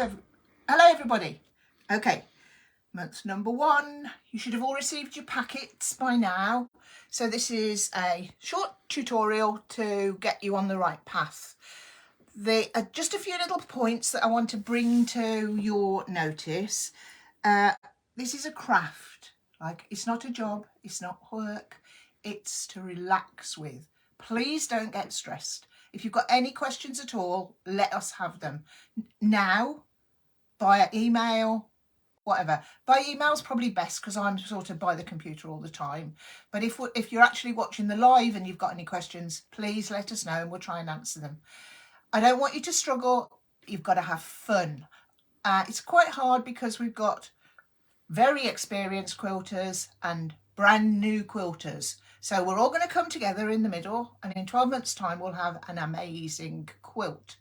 Hello everybody. Okay, month number 1. You should have all received your packets by now. So this is a short tutorial to get you on the right path. There are just a few little points that I want to bring to your notice. This is a craft. Like, it's not a job, it's not work, it's to relax with. Please don't get stressed. If you've got any questions at all, let us have them now, via email, whatever. By email is probably best because I'm sort of by the computer all the time. But if you're actually watching the live and you've got any questions, please let us know and we'll try and answer them. I don't want you to struggle. You've got to have fun. It's quite hard because we've got very experienced quilters and brand new quilters. So we're all going to come together in the middle, and in 12 months' time we'll have an amazing quilt.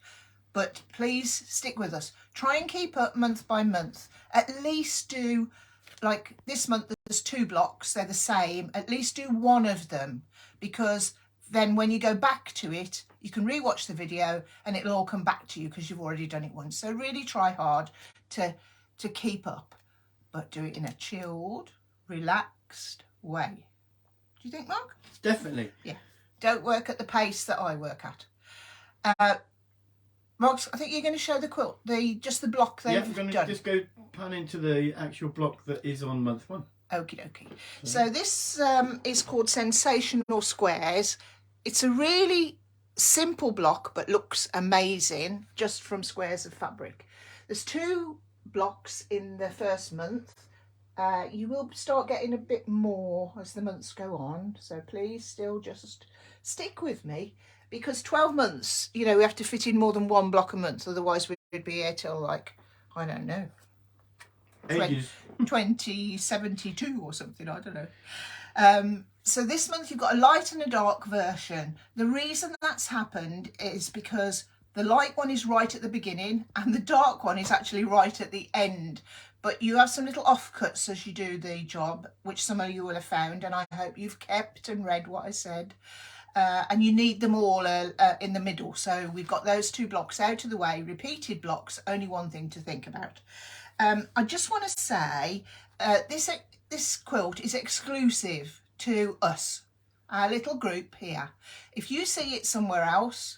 But please stick with us. Try and keep up month by month. At least do, like this month there's 2 blocks, they're the same. At least do one of them, because then when you go back to it, you can rewatch the video and it'll all come back to you because you've already done it once. So really try hard to keep up, but do it in a chilled, relaxed way. Do you think, Mark? Definitely. Yeah. Don't work at the pace that I work at. Mark, I think you're going to show the quilt, just the block they've done. Yeah, I'm going to just go pan into the actual block that is on month 1. Okie dokie. So this is called Sensational Squares. It's a really simple block, but looks amazing just from squares of fabric. There's 2 blocks in the first month. You will start getting a bit more as the months go on, so please still just stick with me, because 12 months, you know, we have to fit in more than 1 block a month, otherwise we'd be here till, like, I don't know, 2072 or something, I don't know. So this month you've got a light and a dark version. The reason that's happened is because the light one is right at the beginning and the dark one is actually right at the end. But you have some little offcuts as you do the job, which some of you will have found, and I hope you've kept and read what I said. And you need them all in the middle. So we've got those 2 blocks out of the way, repeated blocks, only one thing to think about. I just want to say this quilt is exclusive to us, our little group here. If you see it somewhere else,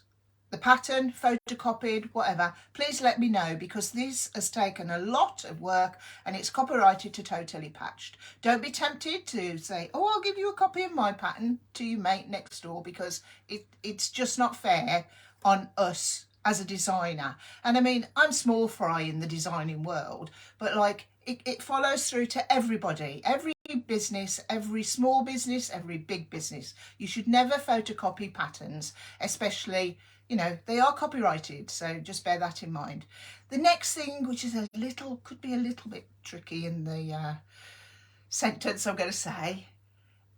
the pattern, photocopied, whatever, please let me know, because this has taken a lot of work and it's copyrighted to Totally Patched. Don't be tempted to say, oh, I'll give you a copy of my pattern to your mate next door, because it's just not fair on us as a designer. And I mean, I'm small fry in the designing world, but like it follows through to everybody, every business, every small business, every big business. You should never photocopy patterns, especially, you know, they are copyrighted, so just bear that in mind. The next thing, which is could be a little bit tricky in the sentence I'm going to say,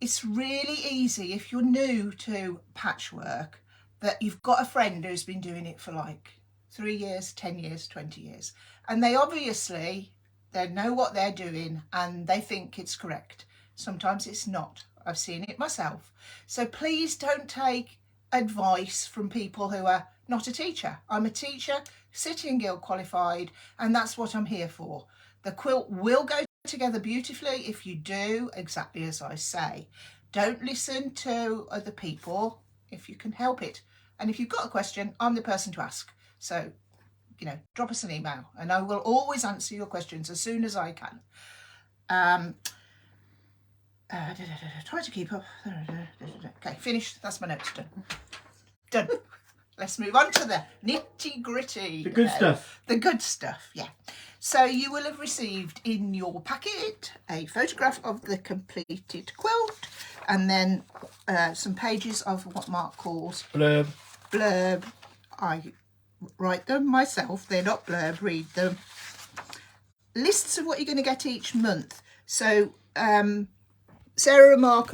it's really easy if you're new to patchwork, that you've got a friend who's been doing it for like 3 years, 10 years, 20 years, and they know what they're doing and they think it's correct. Sometimes it's not. I've seen it myself. So please don't take advice from people who are not a teacher. I'm a teacher, City & Guild qualified, and that's what I'm here for. The quilt will go together beautifully if you do exactly as I say. Don't listen to other people if you can help it. And if you've got a question, I'm the person to ask. So, you know, drop us an email and I will always answer your questions as soon as I can. Try to keep up. Okay, finished. That's my notes done. Let's move on to the nitty gritty. The good stuff. The good stuff, yeah. So you will have received in your packet a photograph of the completed quilt, and then some pages of what Mark calls blurb. Blurb. I write them myself. They're not blurb. Read them. Lists of what you're going to get each month. So Sarah and Mark,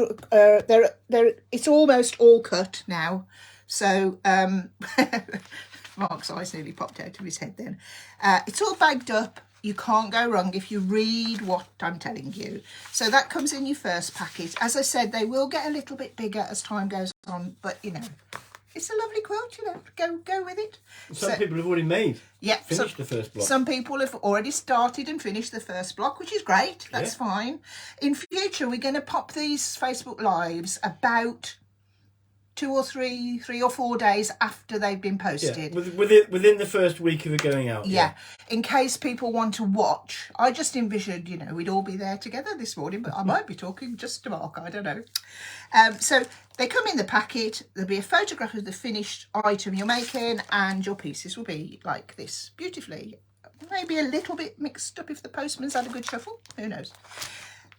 it's almost all cut now. So Mark's eyes nearly popped out of his head then. It's all bagged up. You can't go wrong if you read what I'm telling you. So that comes in your first packet. As I said, they will get a little bit bigger as time goes on, but you know, It's a lovely quilt, you know, go with it. Some people have already finished the first block. Some people have already started and finished the first block, which is great. That's fine. In future, we're going to pop these Facebook Lives about 2 or 3 or 4 days after they've been posted. Yeah, within the first week of it going out. Yeah, in case people want to watch. I just envisioned, you know, we'd all be there together this morning, but I might be talking just to Mark, I don't know. So they come in the packet. There'll be a photograph of the finished item you're making, and your pieces will be like this, beautifully. Maybe a little bit mixed up if the postman's had a good shuffle, who knows.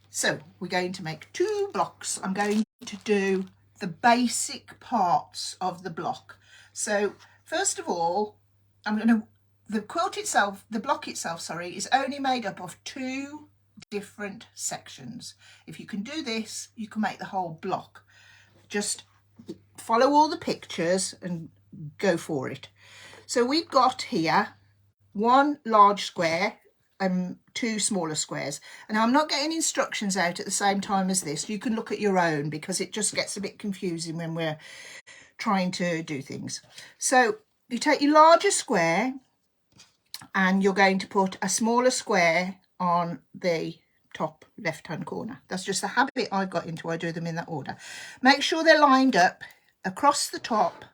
So we're going to make 2 blocks. I'm going to do the basic parts of the block. So first of all, the block itself, sorry, is only made up of 2 different sections. If you can do this, you can make the whole block. Just follow all the pictures and go for it. So we've got here 1 large square and 2 smaller squares, and I'm not getting instructions out at the same time as this. You can look at your own because it just gets a bit confusing when we're trying to do things. So you take your larger square and you're going to put a smaller square on the top left hand corner. That's just the habit I've got into. I do them in that order. Make sure they're lined up across the top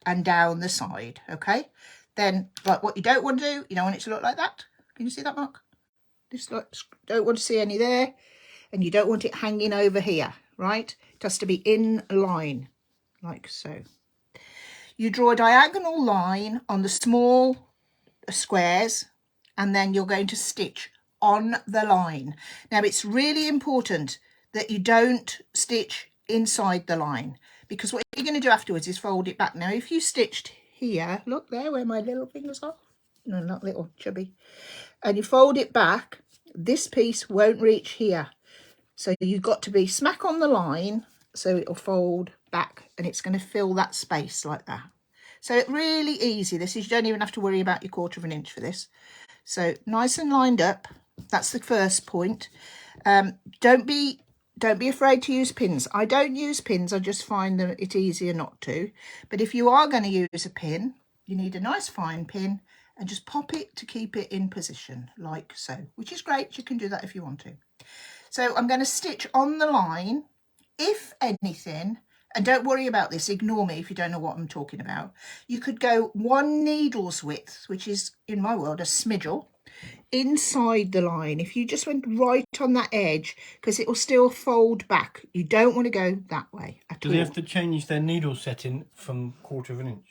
and down the side. Okay, then like what you don't want to do, you don't want it to look like that. Can you see that, Mark? Just don't want to see any there, and you don't want it hanging over here, right? It has to be in line, like so. You draw a diagonal line on the small squares, and then you're going to stitch on the line. Now, it's really important that you don't stitch inside the line, because what you're going to do afterwards is fold it back. Now, if you stitched here, look there where my little fingers are. No, not little, chubby. And you fold it back, this piece won't reach here. So you've got to be smack on the line so it'll fold back, and it's going to fill that space like that. So it's really easy. This is, you don't even have to worry about your 1/4 inch for this. So nice and lined up. That's the first point. Don't be afraid to use pins. I don't use pins. I just find that it's easier not to. But if you are going to use a pin, you need a nice fine pin, and just pop it to keep it in position like so, which is great. You can do that if you want to. So I'm going to stitch on the line. If anything, and don't worry about this, ignore me if you don't know what I'm talking about, you could go 1 needle's width, which is in my world a smidgel, inside the line. If you just went right on that edge, because it will still fold back. You don't want to go that way at all. Do they have to change their needle setting from 1/4 inch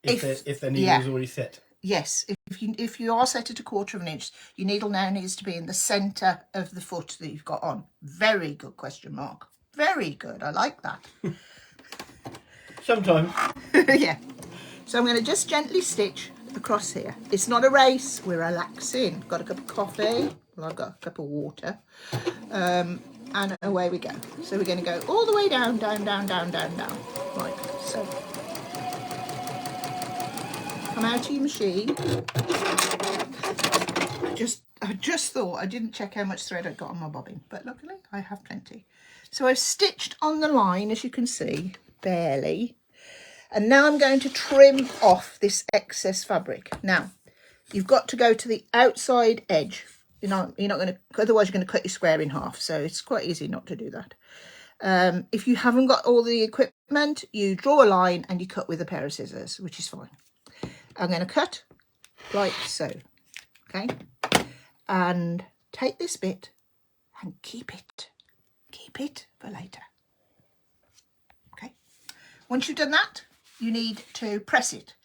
if their needle is already set? Yes, if you are set at a 1/4 inch, your needle now needs to be in the centre of the foot that you've got on. Very good question, Mark. Very good. I like that. Sometimes. Yeah. So I'm going to just gently stitch across here. It's not a race. We're relaxing. Got a cup of coffee. Well, I've got a cup of water. And away we go. So we're going to go all the way down, down, down, down, down, down. Like so. Come out of your machine. I just thought, I didn't check how much thread I got on my bobbin, but luckily I have plenty. So I've stitched on the line, as you can see, barely. And now I'm going to trim off this excess fabric. Now, you've got to go to the outside edge. You're not going to, otherwise you're going to cut your square in half. So it's quite easy not to do that. If you haven't got all the equipment, you draw a line and you cut with a pair of scissors, which is fine. I'm going to cut like so, okay? And take this bit and keep it for later, okay? Once you've done that, you need to press it.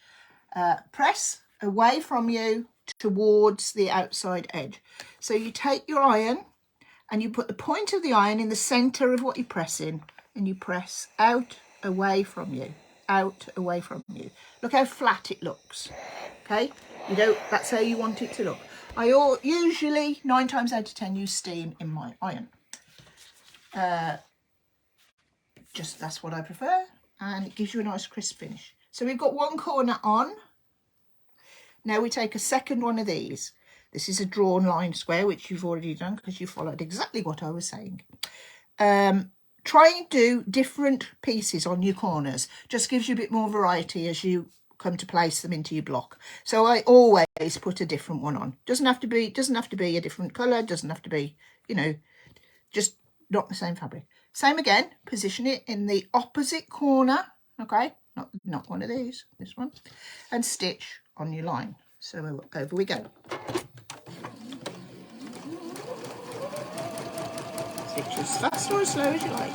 Press away from you towards the outside edge. So you take your iron and you put the point of the iron in the centre of what you're pressing, and you press out, away from you, out, away from you. Look how flat it looks, okay? That's how you want it to look. I usually, 9 times out of 10, use steam in my iron. That's what I prefer, and it gives you a nice crisp finish. So we've got 1 corner on. Now we take a second one of these. This is a drawn line square, which you've already done because you followed exactly what I was saying. try and do different pieces on your corners. Just gives you a bit more variety as you come to place them into your block. So I always put a different one on. Doesn't have to be a different colour, doesn't have to be, you know, just not the same fabric. Same again, position it in the opposite corner, okay, not one of these, this one, and stitch on your line. So over we go. Stitch as fast or as slow as you like.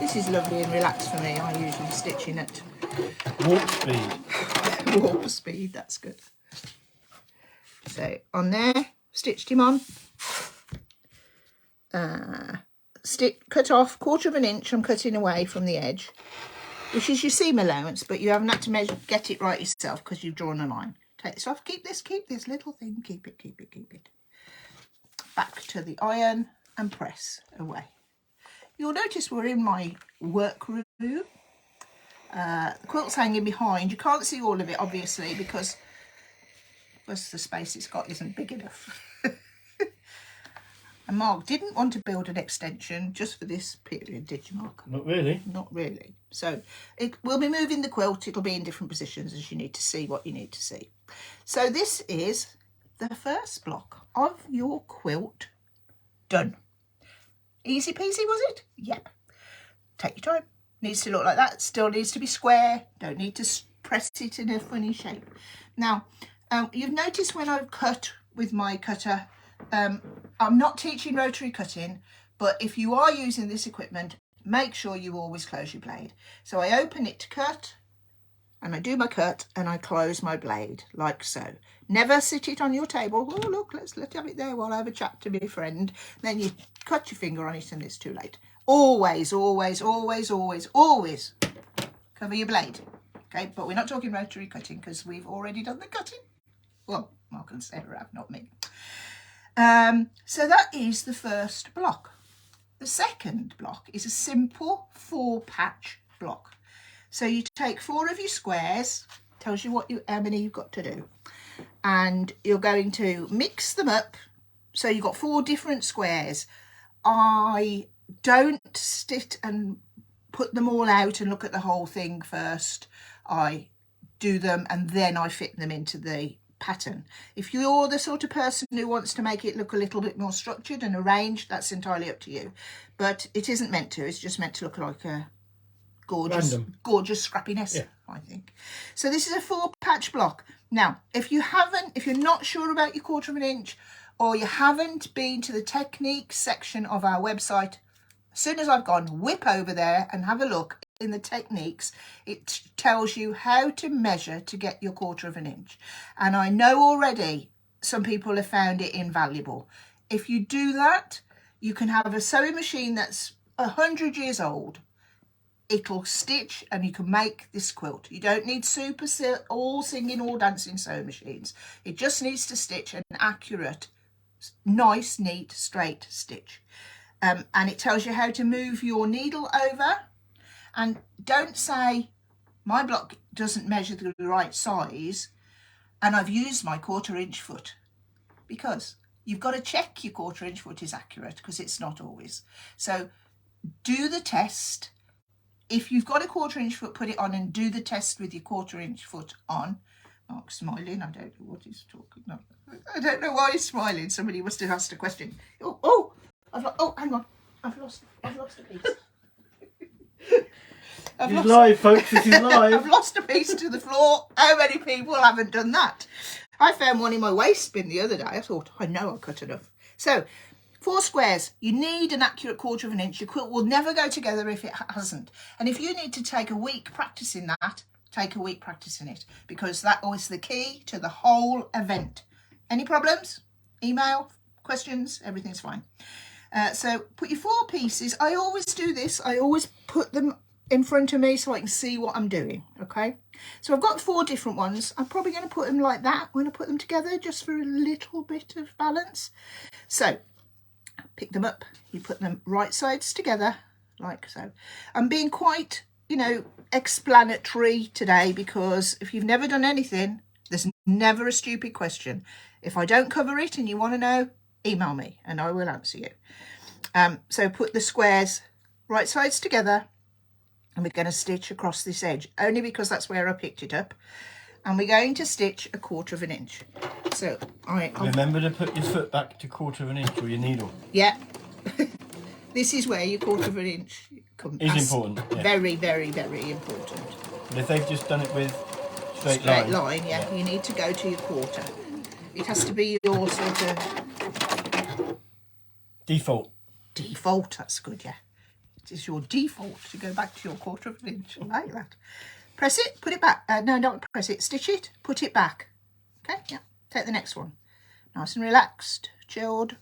This is lovely and relaxed for me. I usually stitch in at warp speed. Warp speed, that's good. So on there, stitched him on. Cut off 1/4 of an inch. I'm cutting away from the edge, which is your seam allowance, but you haven't had to measure, get it right yourself because you've drawn a line. Take this off. Keep this little thing. Keep it. Back to the iron and press away. You'll notice we're in my workroom. The quilt's hanging behind. You can't see all of it, obviously, because the space it's got isn't big enough. And Mark didn't want to build an extension just for this period, did you, Mark? Not really. Not really. So we'll be moving the quilt. It'll be in different positions as you need to see what you need to see. So this is the first block of your quilt done. Easy peasy, was it? Yep. Take your time. Needs to look like that. Still needs to be square. Don't need to press it in a funny shape. Now, you've noticed when I've cut with my cutter, I'm not teaching rotary cutting, but if you are using this equipment, make sure you always close your blade. So I open it to cut, and I do my cut, and I close my blade like so. Never sit it on your table. Oh look, let's have it there while I have a chat to my friend. Then you cut your finger on it and it's too late. Always cover your blade. Okay, but we're not talking rotary cutting because we've already done the cutting. Well, Mark and Sarah have, not me. So that is the first block. The second block is a simple 4-patch block. So you take 4 of your squares, tells you how many you've got to do, and you're going to mix them up. So you've got 4 different squares. I don't sit and put them all out and look at the whole thing first. I do them and then I fit them into the pattern. If you're the sort of person who wants to make it look a little bit more structured and arranged, that's entirely up to you, but it isn't meant to. It's just meant to look like a gorgeous scrappiness, yeah. I think. So this is a 4-patch block. Now, if you're not sure about your 1/4 of an inch, or you haven't been to the technique section of our website, as soon as I've gone, whip over there and have a look. In the techniques, it tells you how to measure to get your 1/4 of an inch, and I know already some people have found it invaluable. If you do that, you can have a sewing machine that's 100 years old. It'll stitch and you can make this quilt. You don't need super all singing, all dancing sewing machines. It just needs to stitch an accurate, nice, neat, straight stitch. And it tells you how to move your needle over. And don't say, my block doesn't measure the right size and I've used my 1/4 inch foot, because you've got to check your 1/4 inch foot is accurate, because it's not always. So do the test. If you've got a 1/4 inch foot, put it on and do the test with your 1/4 inch foot on. Mark's smiling. I don't know what he's talking about. I don't know why he's smiling. Somebody must have asked a question. Hang on. I've lost a piece. It's live, folks. This is live. I've lost a piece to the floor. How many people haven't done that? I found one in my waste bin the other day. I thought, I know I cut enough. So 4 squares. You need an accurate 1/4 of an inch. Your quilt will never go together if it hasn't. And if you need to take a week practicing that, take a week practicing it, because that is the key to the whole event. Any problems? Email, questions, everything's fine. So put your 4 pieces. I always do this. I always put them in front of me so I can see what I'm doing. Okay, so I've got 4 different ones. I'm probably going to put them like that when I put them together, just for a little bit of balance. So pick them up, you put them right sides together like so. I'm being quite, explanatory today, because if you've never done anything, there's never a stupid question. If I don't cover it and you want to know, email me and I will answer you. So put the squares right sides together, and we're going to stitch across this edge, only because that's where I picked it up. And we're going to stitch 1/4 inch. So remember to put your foot back to 1/4 inch, or your needle. Yeah. This is where your 1/4 inch comes. Is important. Yeah. Very, very, very important. But if they've just done it with straight line, yeah, you need to go to your 1/4. It has to be your sort of default. Default, that's good, yeah. It is your default to go back to your 1/4 inch. I like that. Press it, put it back. No, don't press it. Stitch it, put it back. Okay, yeah. Take the next one. Nice and relaxed, chilled.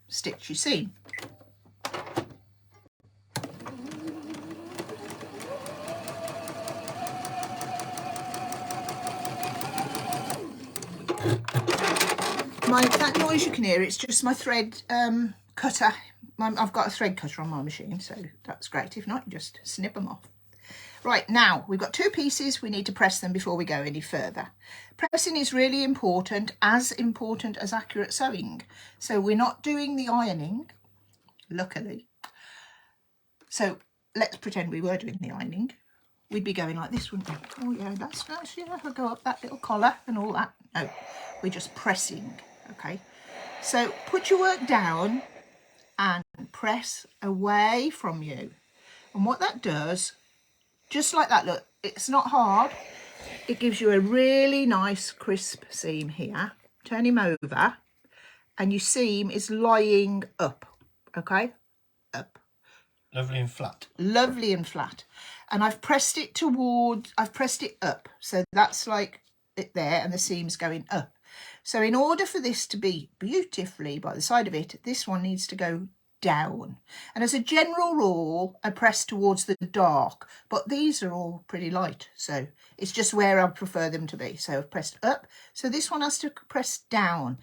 Stitch your seam. That noise you can hear, it's just my thread cutter. I've got a thread cutter on my machine, so that's great. If not, you just snip them off. Right, now we've got 2 pieces. We need to press them before we go any further. Pressing is really important as accurate sewing. So we're not doing the ironing, luckily. So let's pretend we were doing the ironing. We'd be going like this, wouldn't we? Oh yeah, that's nice. Yeah, I'll go up that little collar and all that. No, we're just pressing, okay? So put your work down and press away from you. And what that does, just like that, look, it's not hard. It gives you a really nice crisp seam here. Turn him over and your seam is lying up, okay? Up. Lovely and flat. Lovely and flat. And I've pressed it up. So that's like it there, and the seam's going up. So in order for this to be beautifully by the side of it, this one needs to go down. And as a general rule, I press towards the dark, but these are all pretty light. So it's just where I prefer them to be. So I've pressed up. So this one has to press down.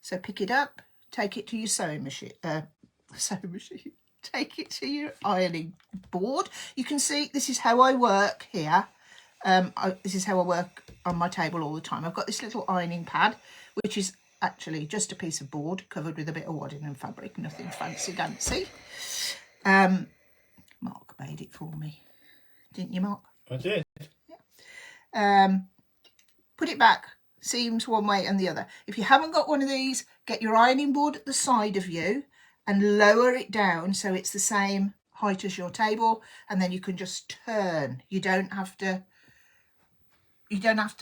So pick it up, take it to your sewing machine. Take it to your ironing board. You can see this is how I work here. This is how I work on my table all the time. I've got this little ironing pad, which is actually just a piece of board covered with a bit of wadding and fabric, nothing fancy dancy. Mark made it for me, didn't you, Mark? I did. Yeah. Put it back, seams one way and the other. If you haven't got one of these, get your ironing board at the side of you and lower it down so it's the same height as your table, and then you can just turn. You don't have to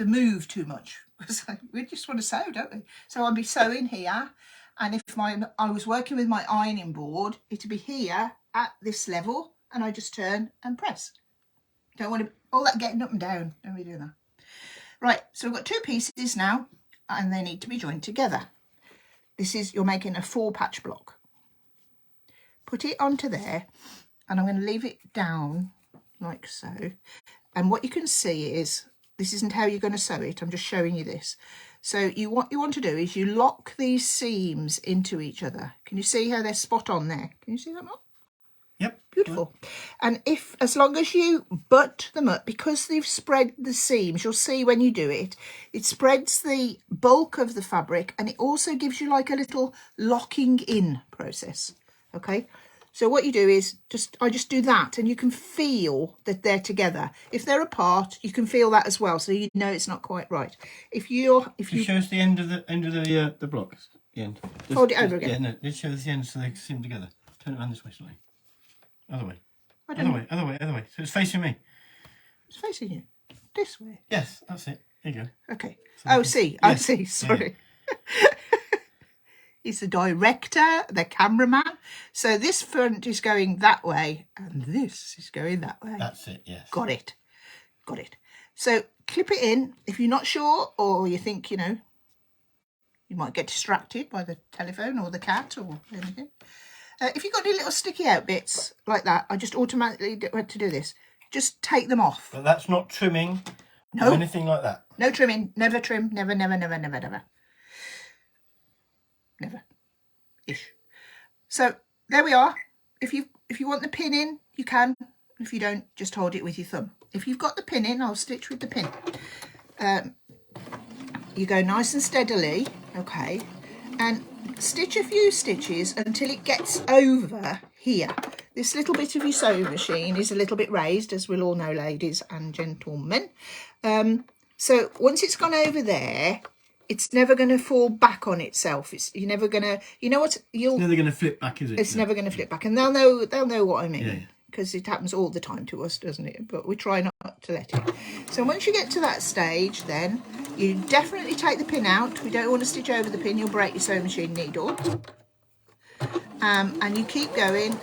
move too much, because we just want to sew, don't we? So I'll be sewing here, and if I was working with my ironing board, it'd be here at this level, and I just turn and press. Don't want to all that getting up and down. Don't be doing that. Right, so we've got 2 pieces now, and they need to be joined together. You're making a 4-patch block. Put it onto there, and I'm going to leave it down like so. And what you can see is, this isn't how you're going to sew it. I'm just showing you this. So what you want to do is you lock these seams into each other. Can you see how they're spot on there? Can you see that, Mark? Yep. Beautiful. And as long as you butt them up, because they've spread the seams, you'll see when you do it, it spreads the bulk of the fabric, and it also gives you like a little locking in process. Okay. So what you do is I just do that, and you can feel that they're together. If they're apart, you can feel that as well, so you know it's not quite right. If you show us the end of the block, the end. Fold it over again. Yeah, no, just show us the end so they seam together. Turn it around this way slightly. Other way. Other way. So it's facing me. It's facing you. This way. Yes, that's it. Here you go. Okay. So I see. Sorry. Yeah. He's the director, the cameraman. So this front is going that way, and this is going that way. That's it, yes. Got it. So clip it in. If you're not sure, or you think, you might get distracted by the telephone or the cat or anything. If you've got any little sticky out bits like that, I just automatically went to do this. Just take them off. But that's not trimming or anything like that. No trimming. Never trim. Never. Never. Ish. So there we are. If you want the pin in, you can. If you don't, just hold it with your thumb. If you've got the pin in, I'll stitch with the pin. You go nice and steadily, okay, and stitch a few stitches until it gets over here. This little bit of your sewing machine is a little bit raised, as we'll all know, ladies and gentlemen. So once it's gone over there, it's never going to fall back on itself. You're never going to, you know what? It's never going to flip back, is it? It's never going to flip back, and they'll know what I mean, because it happens all the time to us, doesn't it? But we try not to let it. So once you get to that stage, then you definitely take the pin out. We don't want to stitch over the pin, you'll break your sewing machine needle. And you keep going,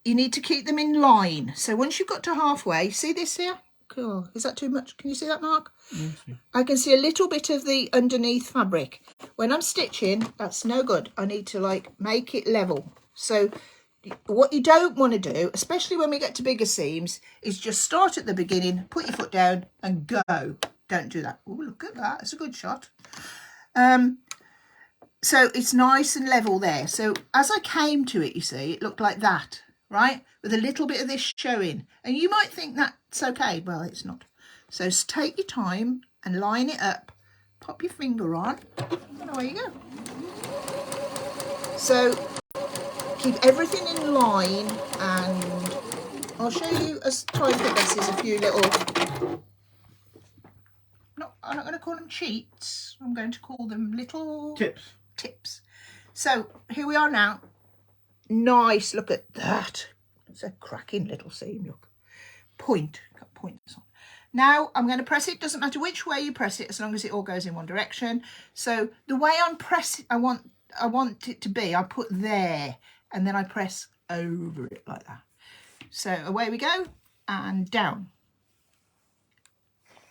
You need to keep them in line. So once you've got to halfway, see this here? Cool. Is that too much? Can you see that, Mark? Yes. I can see a little bit of the underneath fabric. When I'm stitching, that's no good. I need to like make it level. So what you don't want to do, especially when we get to bigger seams, is just start at the beginning, put your foot down and go. Don't do that. Oh, look at that. It's a good shot. So it's nice and level there. So as I came to it, you see, it looked like that, right? With a little bit of this showing. And you might think that's okay. Well, it's not. So take your time and line it up. Pop your finger on. And away you go. So keep everything in line, and I'll show you as time progresses a few little... I'm not going to call them cheats. I'm going to call them little... tips. So here we are now. Nice, look at that. It's a cracking little seam, look. Got points on. Now I'm going to press it. Doesn't matter which way you press it, as long as it all goes in one direction. So the way I'm pressing, I want it to be, I put there and then I press over it like that. So away we go and down.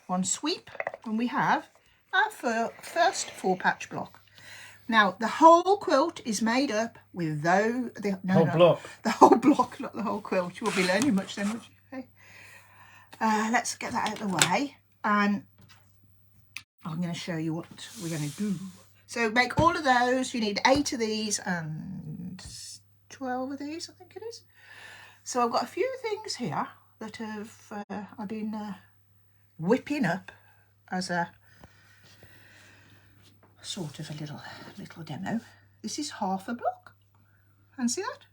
One sweep, and we have our first 4-patch block. Now, the whole quilt is made up with the whole block, not the whole quilt. You won't be learning much then, would you? Okay. Let's get that out of the way, and I'm going to show you what we're going to do. So make all of those. You need 8 of these and 12 of these, I think it is. So I've got a few things here that have I've been whipping up as a sort of a little demo. This is half a block, and see that?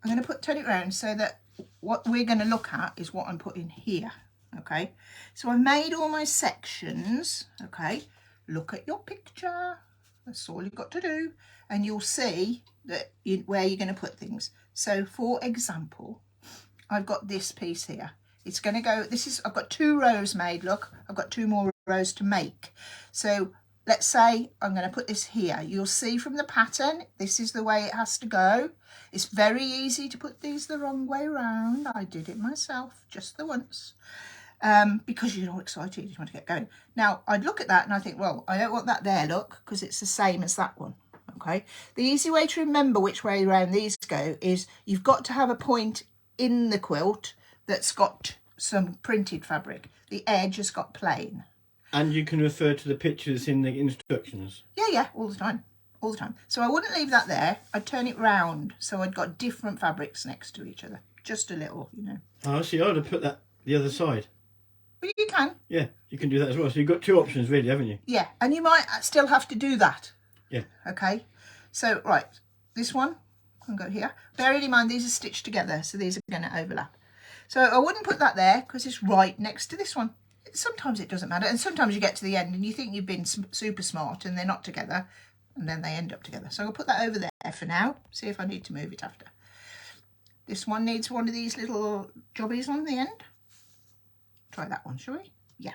I'm going to turn it around so that what we're going to look at is what I'm putting here. Okay, so I've made all my sections. Okay, look at your picture. That's all you've got to do, and you'll see that where you're going to put things. So for example, I've got this piece here. It's going to go, I've got 2 rows made, look, I've got 2 more rows to make. So let's say I'm going to put this here. You'll see from the pattern, this is the way it has to go. It's very easy to put these the wrong way around. I did it myself just the once. Because you're all excited, you want to get going. Now, I'd look at that and I think, well, I don't want that there, look, because it's the same as that one. Okay, the easy way to remember which way around these go is you've got to have a point in the quilt that's got some printed fabric. The edge has got plain. And you can refer to the pictures in the instructions. Yeah, all the time. So I wouldn't leave that there. I'd turn it round so I'd got different fabrics next to each other. Just a little, you know. Oh, see, I would have put that the other side. But you can. Yeah, you can do that as well. So you've got 2 options really, haven't you? Yeah, and you might still have to do that. Yeah. Okay, so right, this one can go here. Bearing in mind these are stitched together, so these are going to overlap. So I wouldn't put that there because it's right next to this one. Sometimes it doesn't matter, and sometimes you get to the end and you think you've been super smart and they're not together, and then they end up together. So I'll put that over there for now. See if I need to move it after. This one needs one of these little jobbies on the end. Try that one, shall we? Yeah.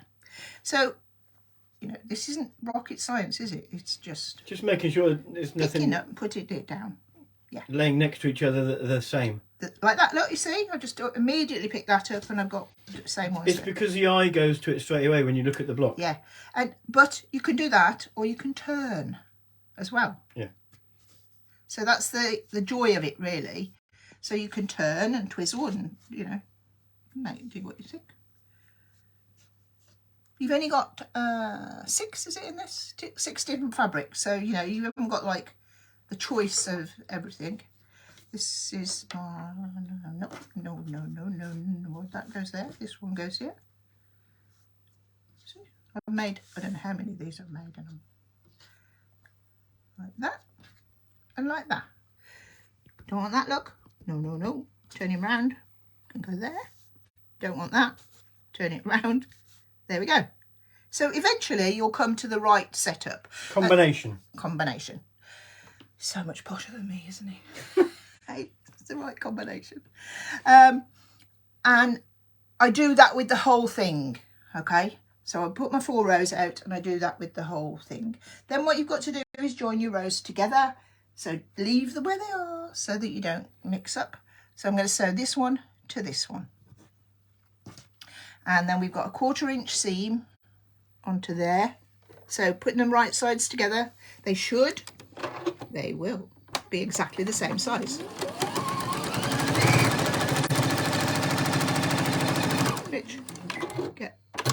So, you know, this isn't rocket science, is it? It's just making sure there's nothing picking up and putting it down. Yeah. Laying next to each other that are the same. Like that, look, you see? I just immediately pick that up and I've got the same one. It's because the eye goes to it straight away when you look at the block. Yeah. But you can do that, or you can turn as well. Yeah. So that's the joy of it, really. So you can turn and twizzle and, you know, do what you think. You've only got 6, is it, in this? 6 different fabrics. So, you know, you haven't got, like, the choice of everything. This is, no, that goes there. This one goes here. See? I've made, I don't know how many of these I've made. like that and like that. Don't want that look? No. Turn him round. Can go there. Don't want that. Turn it round. There we go. So eventually you'll come to the right setup. Combination. Combination. So much posher than me, isn't he? Hey, it's the right combination. And I do that with the whole thing, okay? So I put my 4 rows out and I do that with the whole thing. Then what you've got to do is join your rows together. So leave them where they are so that you don't mix up. So I'm going to sew this one to this one. And then we've got a 1/4 inch seam onto there. So putting them right sides together, they will be exactly the same size. Which,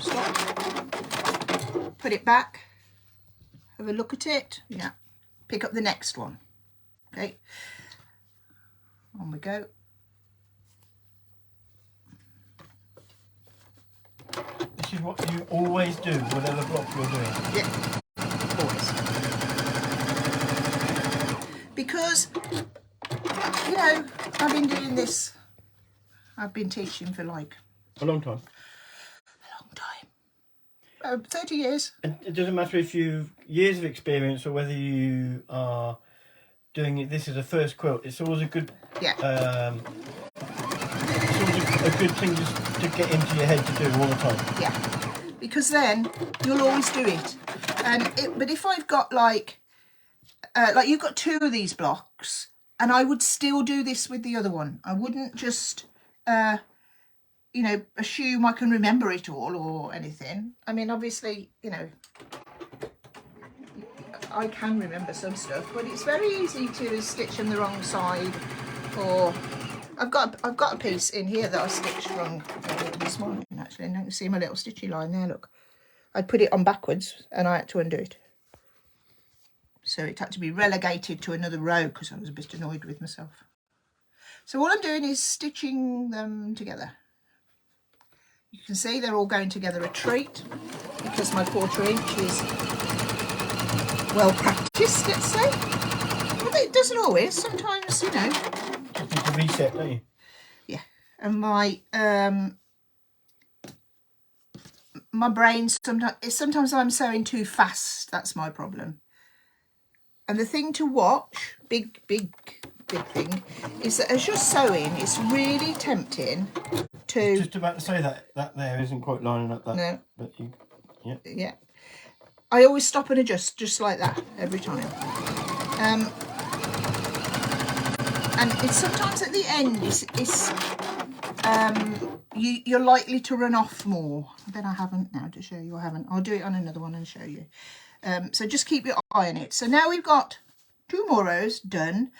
stop, put it back, have a look at it, yeah, pick up the next one, okay, on we go. This is what you always do, whatever block you're doing. Yeah, always. Because, you know, I've been doing this, I've been teaching for like A long time. 30 years. And it doesn't matter if you've years of experience or whether you are doing this as a first quilt. It's always a good, it's always a good thing just to get into your head to do all the time. Yeah, because then you'll always do it. But if I've got like you've got 2 of these blocks, and I would still do this with the other one. I wouldn't just you know, assume I can remember it all or anything. I mean, obviously, you know, I can remember some stuff, but it's very easy to stitch them the wrong side. Or I've got a piece in here that I stitched wrong this morning, actually, and you can see my little stitchy line there. Look, I put it on backwards and I had to undo it, so it had to be relegated to another row because I was a bit annoyed with myself. So all I'm doing is stitching them together. You can see they're all going together a treat because my 1/4 inch is well practiced, let's say. Well, it doesn't always. Sometimes, you know. You need to reset, don't you? Yeah. And my my brain sometimes I'm sewing too fast. That's my problem. And the thing to watch, big thing, is that as you're sewing, it's really tempting to... Just about to say that there isn't quite lining up that. No. But you, yeah. Yeah. I always stop and adjust just like that every time. And it's sometimes at the end, you're likely to run off more. Then I haven't now to show you. I haven't. I'll do it on another one and show you. So just keep your eye on it. So now we've got 2 more rows done.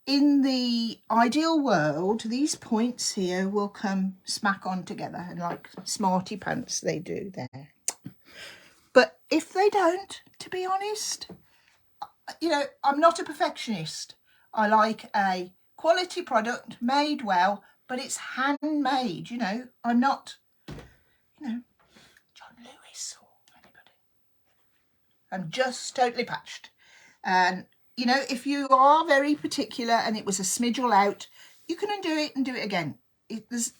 In the ideal world, these points here will come smack on together, and like smarty pants they do there. But if they don't, to be honest, you know, I'm not a perfectionist. I like a quality product made well, but it's handmade, you know. I'm not, you know, John Lewis or anybody. I'm just totally patched. And, you know, if you are very particular and it was a smidge all out, you can undo it and do it again. There's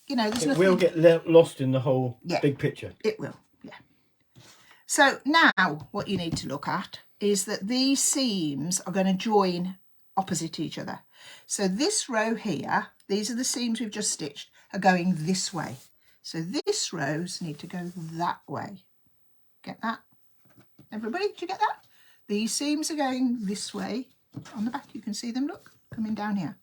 nothing. It will get lost in the whole big picture. It will, yeah. So now what you need to look at is that these seams are going to join opposite each other. So this row here, these are the seams we've just stitched, are going this way. So this rows need to go that way. Get that? Everybody, did you get that? These seams are going this way. On the back, you can see them, look, coming down here.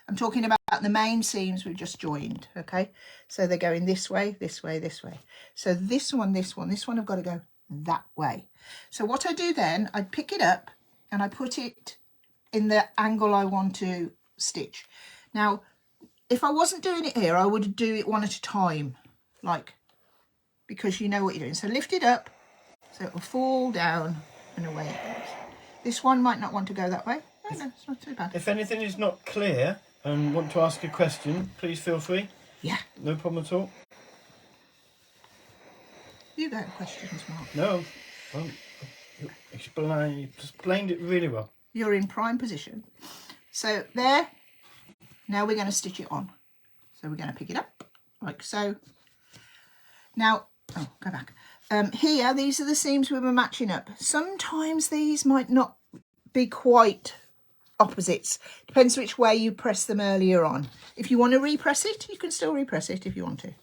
I'm talking about the main seams we've just joined, okay? So they're going this way, this way, this way. So this one have got to go that way. So what I do then, I pick it up and I put it in the angle I want to stitch. Now, if I wasn't doing it here, I would do it one at a time, like, because you know what you're doing. So lift it up, so it will fall down and away it goes. This one might not want to go that way. No, it's not too bad. If anything is not clear and want to ask a question, please feel free. Yeah. No problem at all. You got questions, Mark? No. Well, explained it really well. You're in prime position. So there, now we're going to stitch it on. So we're going to pick it up like so. Now, oh, go back. Here, these are the seams we were matching up. Sometimes these might not be quite opposites. Depends which way you press them earlier on. If you want to repress it, you can still repress it if you want to.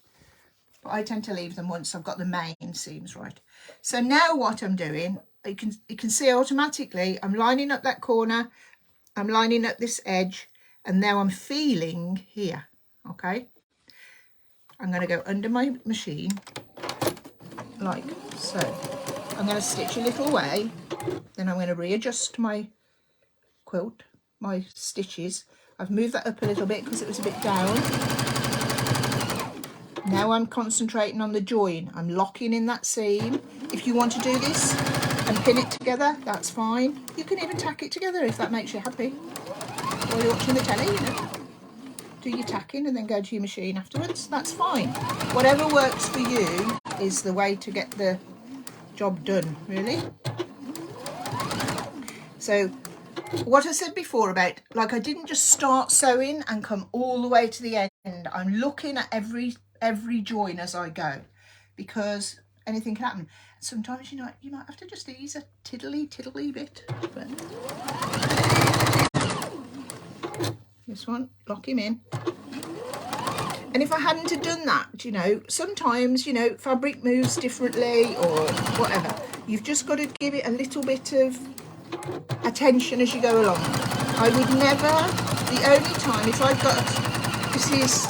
But I tend to leave them once I've got the main seams right. So now what I'm doing, you can see automatically I'm lining up that corner, I'm lining up this edge, and now I'm feeling here, okay? I'm going to go under my machine like so. I'm going to stitch a little way, then I'm going to readjust my quilt, my stitches. I've moved that up a little bit because it was a bit down. Now I'm concentrating on the join. I'm locking in that seam. If you want to do this and pin it together, that's fine. You can even tack it together if that makes you happy. While you're watching the telly, you know. Do your tacking and then go to your machine afterwards. That's fine. Whatever works for you is the way to get the job done, really. So what I said before about, like, I didn't just start sewing and come all the way to the end. I'm looking at every join as I go, because anything can happen. Sometimes, you know, you might have to just ease a tiddly bit. But this one, lock him in. And if I hadn't have done that, you know, sometimes, you know, fabric moves differently or whatever. You've just got to give it a little bit of attention as you go along. I would never, the only time, if I've got,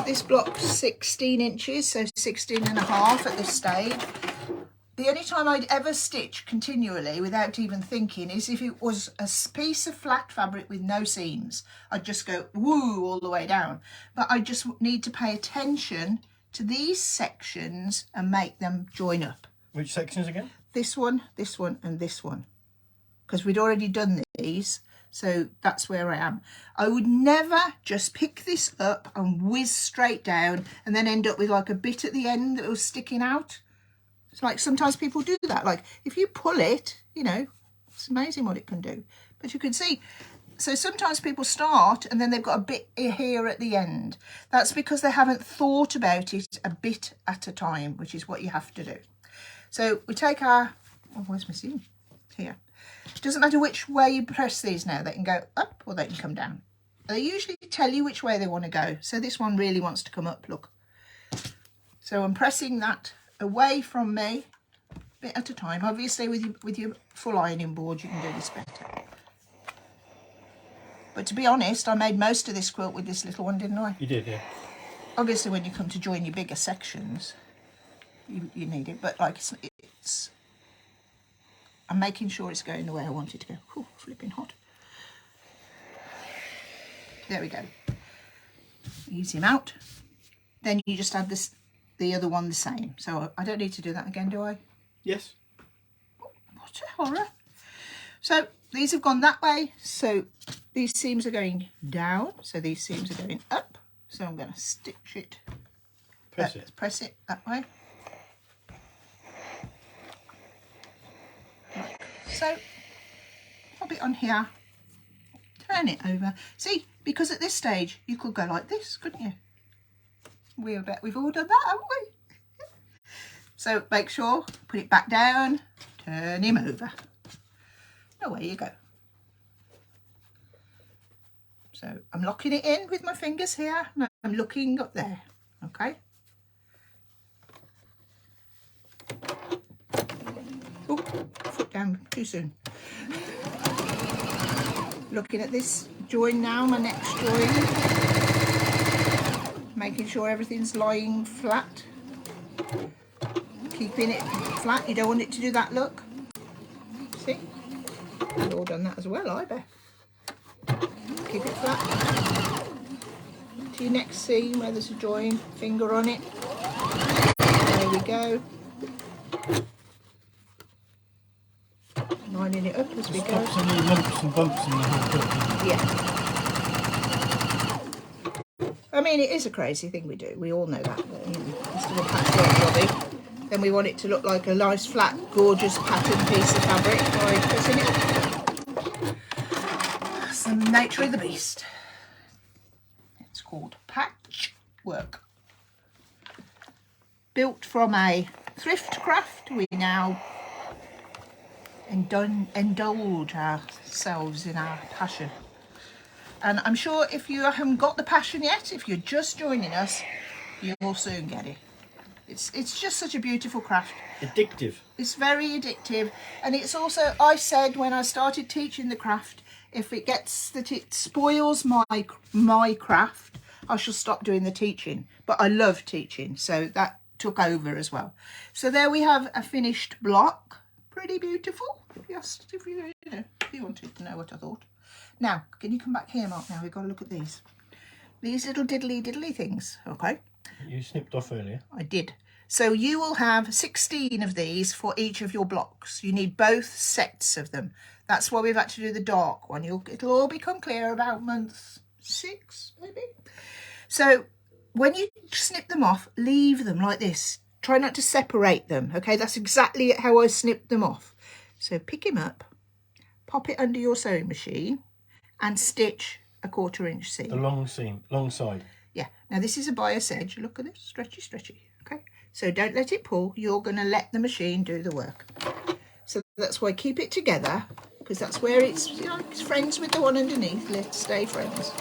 this block 16 inches, so 16 and a half at this stage, the only time I'd ever stitch continually without even thinking is if it was a piece of flat fabric with no seams. I'd just go woo all the way down. But I just need to pay attention to these sections and make them join up. Which sections again? This one, and this one. Because we'd already done these, so that's where I am. I would never just pick this up and whiz straight down and then end up with like a bit at the end that was sticking out. It's like sometimes people do that. Like if you pull it, you know, it's amazing what it can do. But you can see, so sometimes people start and then they've got a bit here at the end. That's because they haven't thought about it a bit at a time, which is what you have to do. So we take our, oh, where's my seam? Here. It doesn't matter which way you press these now. They can go up or they can come down. They usually tell you which way they want to go. So this one really wants to come up, look. So I'm pressing that away from me, a bit at a time. Obviously with your full ironing board you can do this better. But to be honest, I made most of this quilt with this little one, didn't I? You did, yeah. Obviously when you come to join your bigger sections, you need it. But like it's I'm making sure it's going the way I want it to go. Ooh, flipping hot. There we go. Ease him out. Then you just add the other one the same. So I don't need to do that again, do I? Yes. What a horror. So these have gone that way. So these seams are going down. So these seams are going up. So I'm going to stitch it. Press it that way. So pop it on here, turn it over. See, because at this stage you could go like this, couldn't you? I bet we've all done that, haven't we? So make sure, put it back down, turn him over. Away you go. So I'm locking it in with my fingers here. And I'm looking up there, okay? Oh, foot down too soon. Looking at this join now, my next join. Making sure everything's lying flat. Keeping it flat. You don't want it to do that look. See? We've all done that as well, I bet. Keep it flat. To your next seam where there's a join, finger on it. There we go. Lining it up as we go. Stops any lumps and bumps in the whole quilt. Yeah. I mean, it is a crazy thing we do. We all know that. You know, it's still a patchwork hobby. then we want it to look like a nice flat gorgeous pattern piece of fabric by cutting it. Some nature of the beast. It's called patchwork. Built from a thrift craft, we now indulge ourselves in our passion. And I'm sure if you haven't got the passion yet, if you're just joining us, you'll soon get it. It's just such a beautiful craft. Addictive. It's very addictive. And it's also, I said when I started teaching the craft, if it gets that it spoils my craft, I shall stop doing the teaching. But I love teaching, so that took over as well. So there we have a finished block. Pretty beautiful. Just if you wanted to know what I thought. Now, can you come back here, Mark? Now we've got to look at these little diddly things. Okay. You snipped off earlier. I did. So you will have 16 of these for each of your blocks. You need both sets of them. That's why we've had to do the dark one. It'll all become clear about month 6, maybe. So when you snip them off, leave them like this. Try not to separate them. Okay, that's exactly how I snipped them off. So pick him up, pop it under your sewing machine and stitch a 1/4 inch seam. The long seam, long side. Yeah, now this is a bias edge. Look at this, stretchy. Okay, so don't let it pull. You're going to let the machine do the work. So that's why keep it together, because that's where it's, it's friends with the one underneath. Let's stay friends.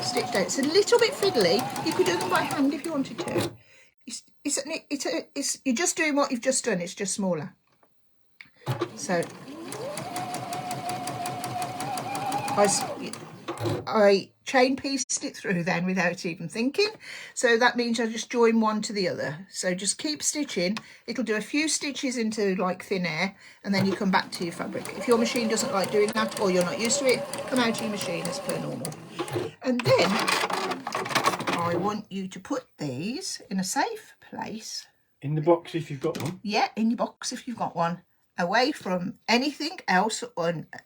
Stitch down. It's a little bit fiddly. You could do them by hand if you wanted to. You're just doing what you've just done. It's just smaller. So I chain pieced it through then without even thinking. So that means I just join one to the other. So just keep stitching. It'll do a few stitches into like thin air and then you come back to your fabric. If your machine doesn't like doing that or you're not used to it, come out of your machine as per normal. And then I want you to put these in a safe place. In the box if you've got one. Yeah, in your box if you've got one. Away from anything else,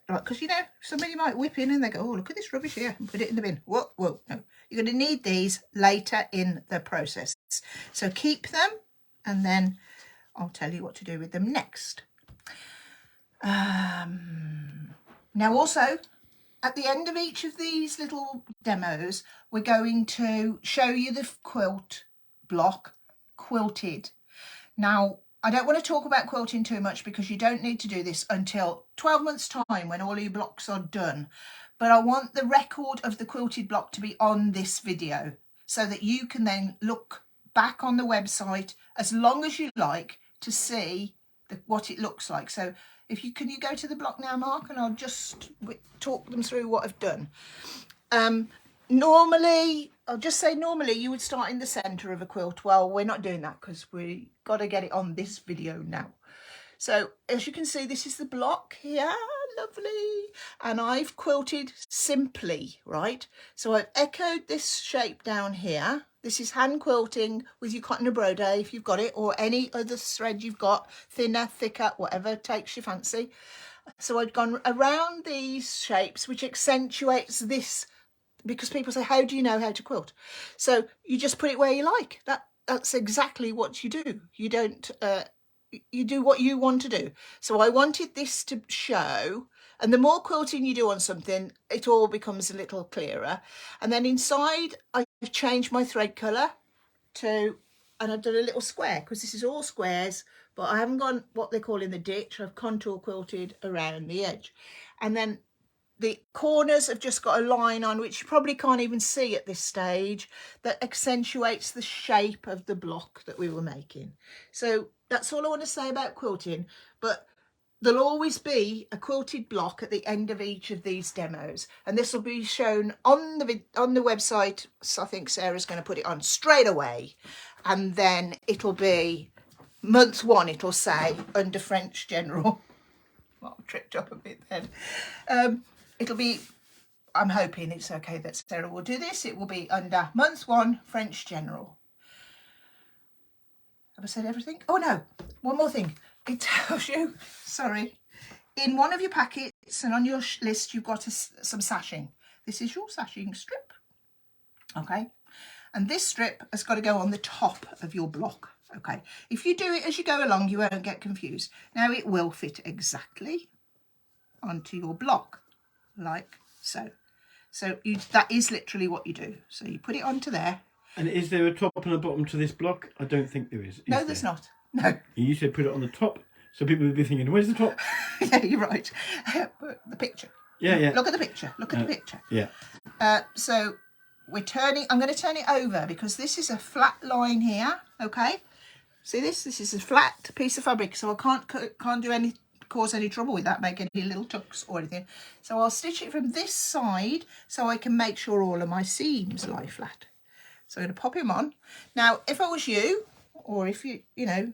because somebody might whip in and they go, oh, look at this rubbish here, and put it in the bin. Whoa, no, you're going to need these later in the process. So keep them, and then I'll tell you what to do with them next. Now also, at the end of each of these little demos, we're going to show you the quilt block quilted. Now, I don't want to talk about quilting too much because you don't need to do this until 12 months time when all your blocks are done. But I want the record of the quilted block to be on this video so that you can then look back on the website as long as you like to see what it looks like. So can you go to the block now, Mark, and I'll just talk them through what I've done. Normally you would start in the center of a quilt. Well, we're not doing that because we got to get it on this video now. So as you can see, this is the block here, lovely, and I've quilted simply, right? So I've echoed this shape down here. This is hand quilting with your cotton or brodet if you've got it, or any other thread you've got, thinner, thicker, whatever takes your fancy. So I've gone around these shapes, which accentuates this, because people say, how do you know how to quilt? So you just put it where you like. That's exactly what you do. You don't, you do what you want to do. So I wanted this to show, and the more quilting you do on something, it all becomes a little clearer. And then inside, I've changed my thread colour and I've done a little square, because this is all squares, but I haven't gone what they call in the ditch. I've contour quilted around the edge. And then the corners have just got a line on, which you probably can't even see at this stage, that accentuates the shape of the block that we were making. So that's all I want to say about quilting, but there'll always be a quilted block at the end of each of these demos, and this will be shown on the website. So I think Sarah's going to put it on straight away, and then it'll be month 1, it'll say under French General. Well, I tripped up a bit then. It'll be, I'm hoping it's okay that Sarah will do this, it will be under month 1 French General. Have I said everything? Oh no, one more thing. It tells you, sorry, in one of your packets and on your list you've got some sashing. This is your sashing strip, okay? And this strip has got to go on the top of your block, Okay, if you do it as you go along, you won't get confused. Now it will fit exactly onto your block, like so. So that is literally what you do. So you put it onto there. And is there a top and a bottom to this block? I don't think there is. No, there's not. No. You said put it on the top, so people would be thinking, where's the top? Yeah, you're right. But the picture. Yeah, yeah. Look at the picture. Look at the picture. Yeah. So we're turning. I'm going to turn it over because this is a flat line here. Okay. See this? This is a flat piece of fabric, so I can't cause any trouble with that, make any little tucks or anything. So I'll stitch it from this side so I can make sure all of my seams lie flat. So I'm going to pop him on. Now, if I was you, or if you know,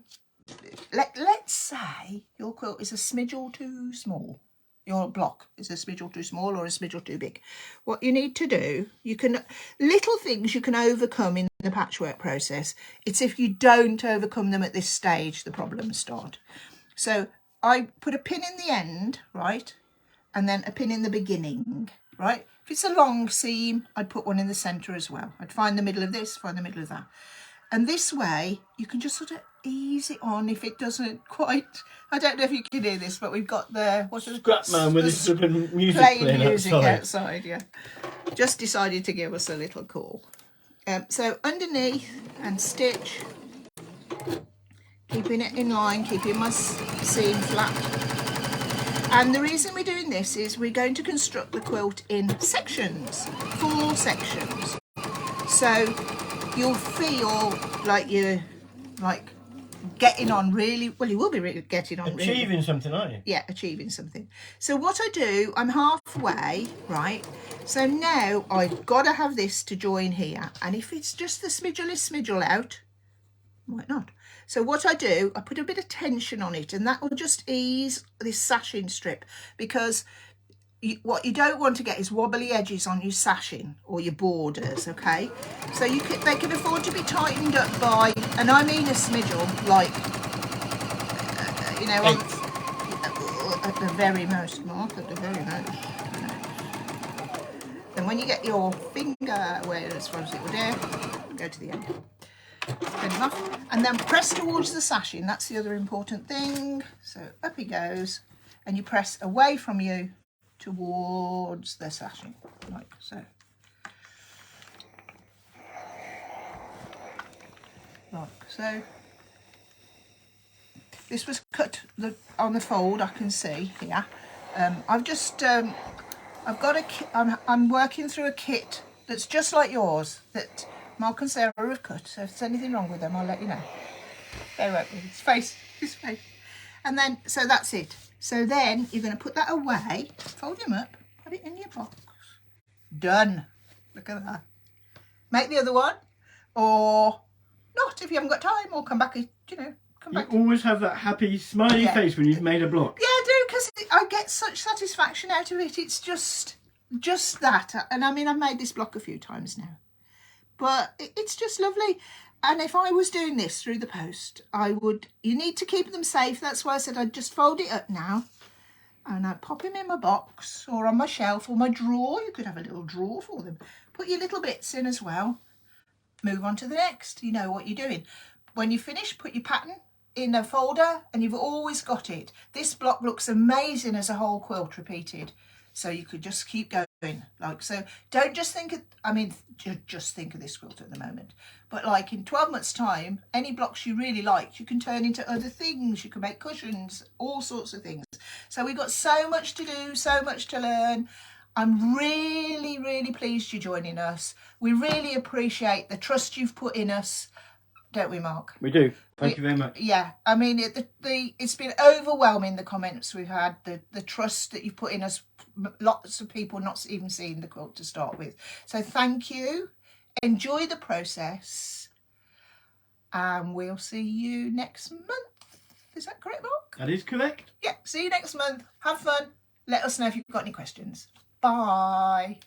let's say your quilt is a smidge too small. Your block is a smidge too small or a smidge too big. What you need to do, little things you can overcome in the patchwork process. It's if you don't overcome them at this stage, the problems start. So I put a pin in the end, right? And then a pin in the beginning, right? If it's a long seam, I'd put one in the centre as well. I'd find the middle of this, find the middle of that. And this way, you can just sort of ease it on if it doesn't quite... I don't know if you can hear this, but we've got the... What's it? Scrapman with his music playing music outside. Yeah. Just decided to give us a little call. So underneath and stitch, keeping it in line, keeping my seam flat. And the reason we're doing this is we're going to construct the quilt in sections, 4 sections. So you'll feel like you're getting on really well. You will be really getting on, achieving really. Something, aren't you? Yeah, achieving something. So what I do, I'm halfway, right? So now I've got to have this to join here, and if it's just the smidgely out, might not. So what I do, I put a bit of tension on it, and that will just ease this sashing strip, because what you don't want to get is wobbly edges on your sashing or your borders, okay? So they can afford to be tightened up by, and I mean a smidgel, like, you know, at the very most, Mark, at the very most. And when you get your finger where as far as it will dare, go to the end. Turn him off, and then press towards the sashing. That's the other important thing. So up he goes, and you press away from you towards the sashing, like so. Like so. This was cut on the fold, I can see here. I'm working through a kit that's just like yours, that Mark and Sarah have cut. So if there's anything wrong with them, I'll let you know. They won't be. His face. And then, so that's it. So then you're going to put that away, fold him up, put it in your box. Done. Look at that. Make the other one, or not if you haven't got time, or come back, you know, come back. You always have that happy, smiley face when you've made a block. Yeah, I do, because I get such satisfaction out of it. It's just that. And I mean, I've made this block a few times now, but it's just lovely. And if I was doing this through the post, you need to keep them safe. That's why I said I'd just fold it up now, and I'd pop them in my box or on my shelf or my drawer. You could have a little drawer for them. Put your little bits in as well. Move on to the next. You know what you're doing. When you finish, put your pattern in a folder, and you've always got it. This block looks amazing as a whole quilt repeated. So you could just keep going, like so. Don't just think of, just think of this quilt at the moment. But like in 12 months' time, any blocks you really liked, you can turn into other things. You can make cushions, all sorts of things. So we've got so much to do, so much to learn. I'm really, really pleased you're joining us. We really appreciate the trust you've put in us. Don't we, Mark? We do. Thank you very much. Yeah, I mean, it's been overwhelming, the comments we've had, the trust that you've put in us. Lots of people not even seeing the quilt to start with. So thank you. Enjoy the process. And we'll see you next month. Is that correct, Mark? That is correct. Yeah, see you next month. Have fun. Let us know if you've got any questions. Bye.